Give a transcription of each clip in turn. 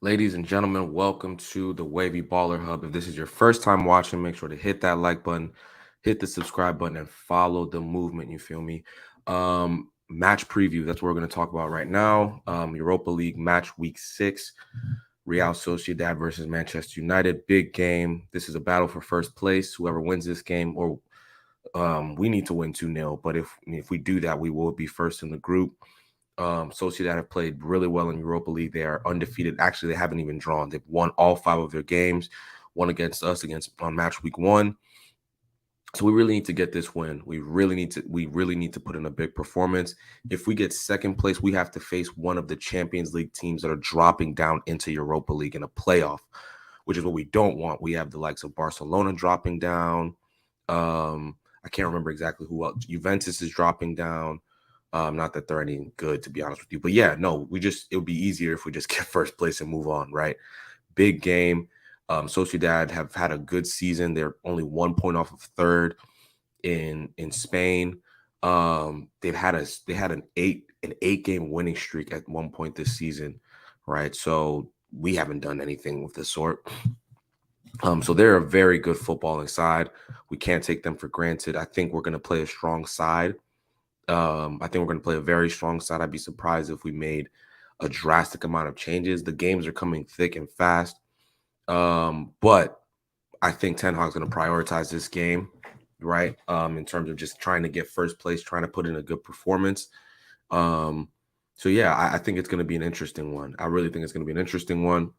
Ladies and gentlemen, welcome to the Wavy Baller Hub. If this is your first time watching, make sure to hit that like button, hit the subscribe button, and follow the movement. You feel me? Match preview. That's what we're going to talk about right now. Europa League match week 6. Real Sociedad versus Manchester United. Big game. This is a battle for first place. Whoever wins this game, or we need to win 2-0. But if we do that, we will be first in the group. Sociedad have played really well in Europa League. They are undefeated. Actually, they haven't even drawn. They've won all 5 of their games. One against us on match week 1. So we really need to get this win. We really need to put in a big performance. If we get second place, we have to face one of the Champions League teams that are dropping down into Europa League in a playoff, which is what we don't want. We have the likes of Barcelona dropping down. I can't remember exactly who else. Juventus is dropping down. Not that they're any good, to be honest with you. But yeah, no, it would be easier if we just get first place and move on, right? Big game. Sociedad have had a good season. They're only 1 point off of third in Spain. They had an eight game winning streak at one point this season, right? So we haven't done anything with the sort. So they're a very good footballing side. We can't take them for granted. I think we're going to play a strong side. I think we're going to play a very strong side. I'd be surprised if we made a drastic amount of changes. The games are coming thick and fast. But I think Ten Hag's going to prioritize this game, right? In terms of just trying to get first place, trying to put in a good performance. So yeah, I think it's going to be an interesting one. I really think it's going to be an interesting one.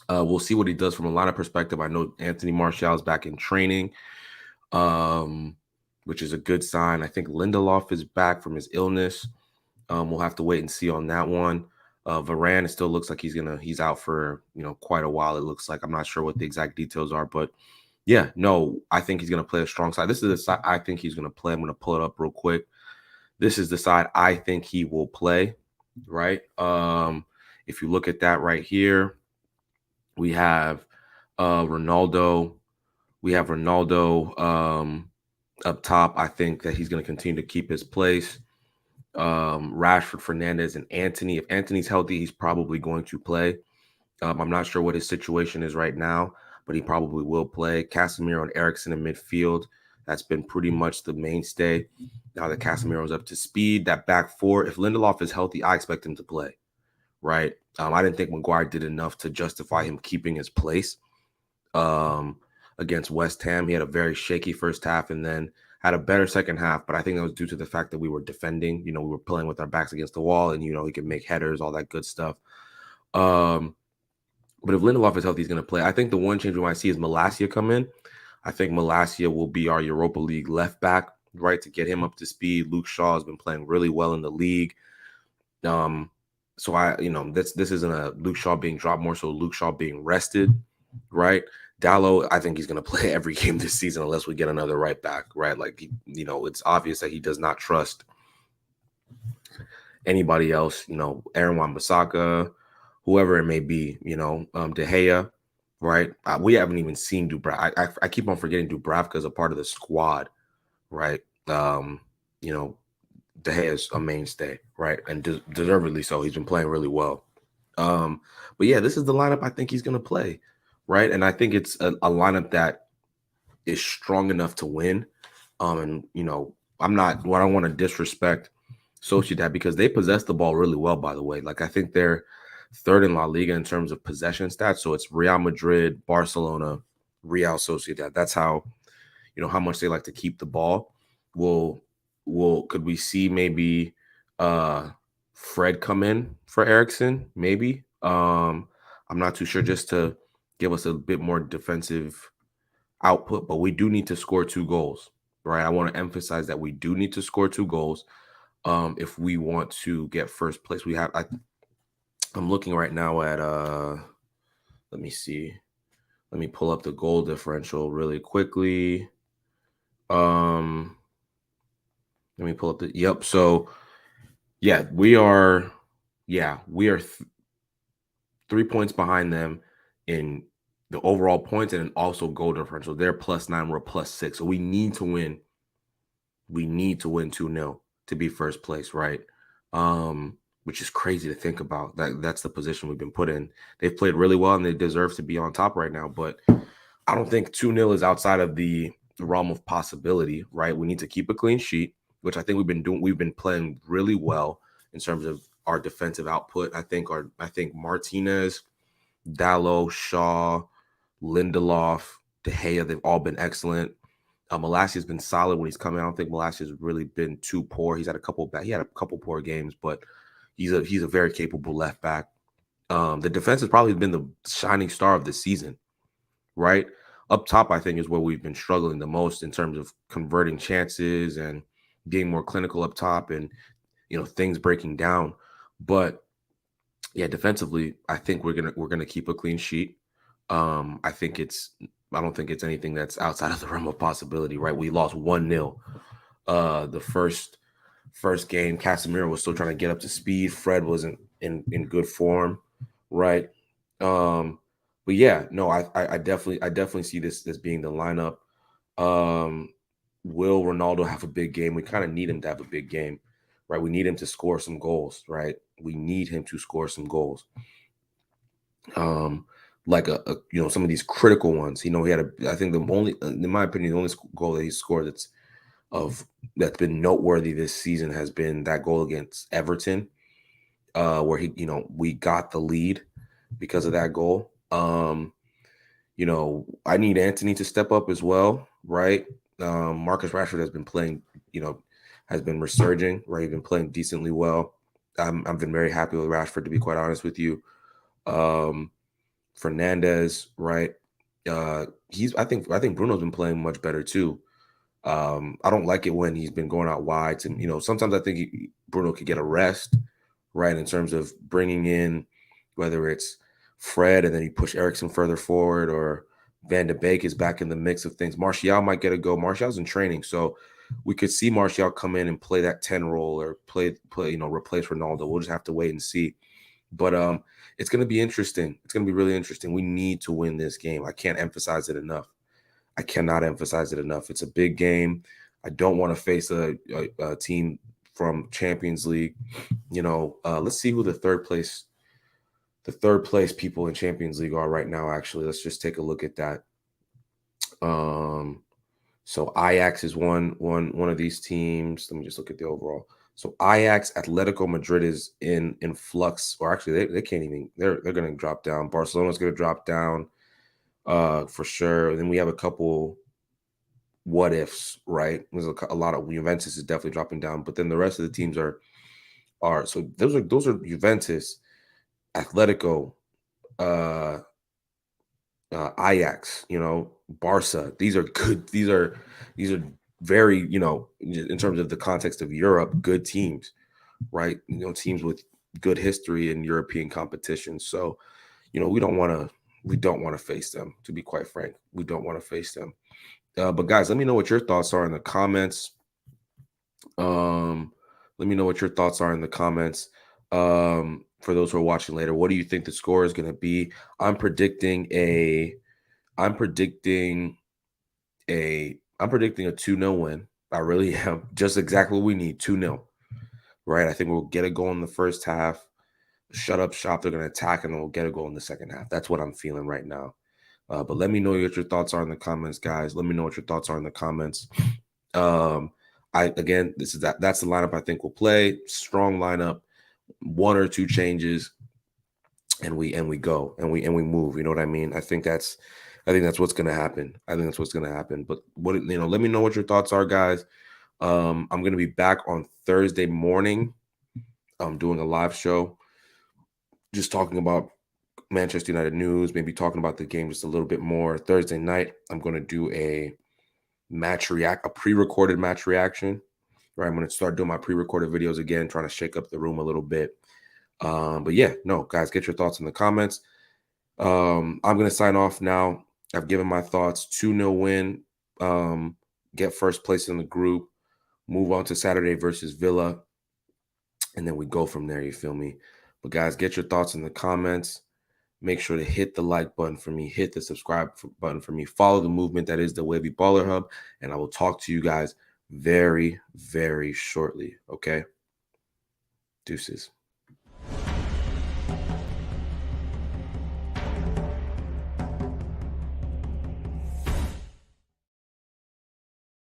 We'll see what he does from a lineup perspective. I know Anthony Martial is back in training, which is a good sign. I think Lindelof is back from his illness. We'll have to wait and see on that one. Varane, it still looks like he's out for quite a while. It looks like. I'm not sure what the exact details are, but yeah, no, I think he's gonna play a strong side. This is the side I think he's gonna play. I'm gonna pull it up real quick. This is the side I think he will play. Right. If you look at that right here, we have Ronaldo. We have Ronaldo up top. I think that he's going to continue to keep his place. Rashford, Fernandez, and Anthony. If Anthony's healthy, he's probably going to play. I'm not sure what his situation is right now, but he probably will play. Casemiro and Eriksen in midfield. That's been pretty much the mainstay. Now that Casemiro's up to speed, that back four, if Lindelof is healthy, I expect him to play, right? I didn't think Maguire did enough to justify him keeping his place against West Ham. He had a very shaky first half and then had a better second half, but I think that was due to the fact that we were defending. We were playing with our backs against the wall, and he could make headers, all that good stuff. But if Lindelof is healthy, he's going to play. I think the one change we might see is Malacia come in. I think Malacia will be our Europa League left back, right, to get him up to speed. Luke Shaw has been playing really well in the league. So this isn't a Luke Shaw being dropped, more so Luke Shaw being rested, right? Dallo, I think he's going to play every game this season unless we get another right back, right? Like, it's obvious that he does not trust anybody else, Aaron Wan-Bissaka, whoever it may be, De Gea, right? We haven't even seen Dubravka. I keep on forgetting Dubravka is a part of the squad, right? De Gea is a mainstay, right? And deservedly so. He's been playing really well. But yeah, this is the lineup I think he's going to play, right? And I think it's a lineup that is strong enough to win. I don't want to disrespect Sociedad because they possess the ball really well, by the way. Like, I think they're third in La Liga in terms of possession stats. So it's Real Madrid, Barcelona, Real Sociedad. That's how much they like to keep the ball. Could we see maybe Fred come in for Eriksen? Maybe. I'm not too sure, just to give us a bit more defensive output, but we do need to score 2 goals, right? I want to emphasize that we do need to score 2 goals if we want to get first place. I'm looking right now at let me see. Let me pull up the goal differential really quickly. Let me pull up so yeah, we are 3 points behind them in the overall points and also goal differential. They're +9, we're +6. So we need to win. We need to win 2-0 to be first place, right? which is crazy to think about. That's the position we've been put in. They've played really well and they deserve to be on top right now. But I don't think 2-0 is outside of the realm of possibility, right? We need to keep a clean sheet, which I think we've been doing. We've been playing really well in terms of our defensive output. I think Martinez, Dallo, Shaw, Lindelof, De Gea, they've all been excellent. Malassia's been solid when he's coming. I don't think Malassia's really been too poor. He had a couple poor games, but he's a very capable left back. The defense has probably been the shining star of the season, right? Up top, I think, is where we've been struggling the most in terms of converting chances and being more clinical up top and, things breaking down. But yeah, defensively, I think we're gonna keep a clean sheet. I don't think it's anything that's outside of the realm of possibility, right? We lost 1-0. The first game, Casemiro was still trying to get up to speed. Fred wasn't in good form, right? But yeah, no, I definitely see this being the lineup. Will Ronaldo have a big game? We kind of need him to have a big game, right? We need him to score some goals, right? We need him to score some goals. Like some of these critical ones. He had I think the only, in my opinion, the only goal that he scored that's been noteworthy this season has been that goal against Everton, where we got the lead because of that goal. I need Anthony to step up as well, right? Marcus Rashford has been playing, has been resurging, right? He's been playing decently well. I've been very happy with Rashford, to be quite honest with you. Fernandez, right? I think Bruno's been playing much better too. I don't like it when he's been going out wide. And sometimes I think Bruno could get a rest, right? In terms of bringing in, whether it's Fred and then you push Eriksen further forward, or Van de Beek is back in the mix of things. Martial might get a go. Martial's in training, so we could see Martial come in and play that 10 role or play replace Ronaldo. We'll just have to wait and see. But it's going to be interesting. It's going to be really interesting. We need to win this game. I can't emphasize it enough. I cannot emphasize it enough. It's a big game. I don't want to face a team from Champions League. Let's see who the third place people in Champions League are right now. Actually, let's just take a look at that. So Ajax is one of these teams. Let me just look at the overall. So Ajax, Atletico Madrid is in flux, or actually they can't even. They're going to drop down. Barcelona's going to drop down, for sure. And then we have a couple what ifs, right? There's a lot of Juventus is definitely dropping down, but then the rest of the teams are so those are Juventus, Atletico, Ajax, Barca. These are good. These are very, in terms of the context of Europe, good teams, right? Teams with good history in European competition. So, we don't want to face them, to be quite frank. We don't want to face them. But guys, let me know what your thoughts are in the comments. Let me know what your thoughts are in the comments. For those who are watching later, what do you think the score is going to be? I'm predicting a 2-0 win. I really am. Just exactly what we need, 2-0. Right? I think we'll get a goal in the first half. Shut up shop. They're going to attack, and we'll get a goal in the second half. That's what I'm feeling right now. But let me know what your thoughts are in the comments, guys. Let me know what your thoughts are in the comments. That's the lineup I think we'll play. Strong lineup, 1 or 2 changes, and we go and we move. You know what I mean? I think that's what's gonna happen. But let me know what your thoughts are, guys. I'm gonna be back on Thursday morning. I'm doing a live show, just talking about Manchester United news, maybe talking about the game just a little bit more. Thursday night, I'm gonna do a pre-recorded match reaction. Right, I'm gonna start doing my pre-recorded videos again, trying to shake up the room a little bit. But yeah, no, guys, get your thoughts in the comments. I'm gonna sign off now. I've given my thoughts. 2-0 win. Get first place in the group. Move on to Saturday versus Villa, and then we go from there. You feel me? But guys, get your thoughts in the comments. Make sure to hit the like button for me. Hit the subscribe button for me. Follow the movement that is the Wavy Baller Hub, and I will talk to you guys very, very shortly. Okay? Deuces.